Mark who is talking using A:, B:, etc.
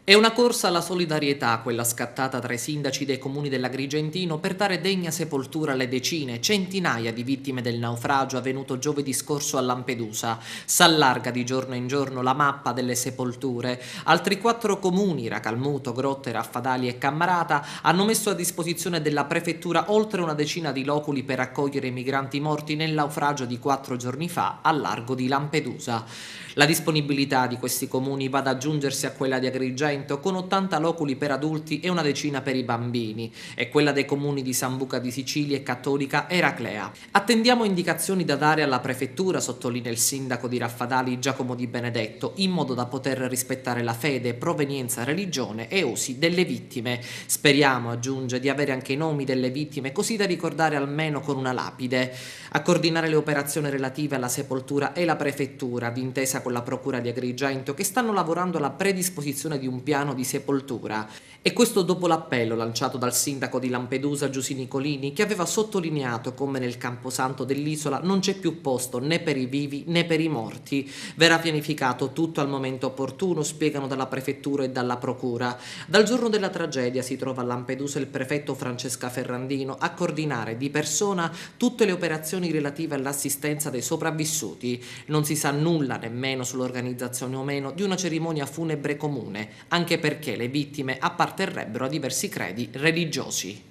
A: È una corsa alla solidarietà quella scattata tra i sindaci dei comuni dell'Agrigentino per dare degna sepoltura alle decine, centinaia di vittime del naufragio avvenuto giovedì scorso a Lampedusa. S'allarga di giorno in giorno la mappa delle sepolture. Altri 4 comuni, Racalmuto, Grotte, Raffadali e Cammarata, hanno messo a disposizione della prefettura oltre una decina di loculi per accogliere i migranti morti nel naufragio di 4 giorni fa al largo di Lampedusa. La disponibilità di questi comuni va ad aggiungersi a quella di Agrigento, con 80 loculi per adulti e una decina per i bambini, e quella dei comuni di Sambuca di Sicilia e Cattolica Eraclea. Attendiamo indicazioni da dare alla prefettura, sottolinea il sindaco di Raffadali Giacomo Di Benedetto, in modo da poter rispettare la fede, provenienza, religione e usi delle vittime. Speriamo, aggiunge, di avere anche i nomi delle vittime, così da ricordare almeno con una lapide. A coordinare le operazioni relative alla sepoltura è la prefettura, d'intesa con la procura di Agrigento, che stanno lavorando alla predisposizione di un piano di sepoltura. E questo dopo l'appello lanciato dal sindaco di Lampedusa Giusy Nicolini, che aveva sottolineato come nel camposanto dell'isola non c'è più posto né per i vivi né per i morti. Verrà pianificato tutto al momento opportuno, spiegano dalla prefettura e dalla procura. Dal giorno della tragedia si trova a Lampedusa il prefetto Francesca Ferrandino a coordinare di persona tutte le operazioni relative all'assistenza dei sopravvissuti. Non si sa nulla nemmeno sull'organizzazione o meno di una cerimonia funebre comune, anche perché le vittime apparterrebbero a diversi credi religiosi.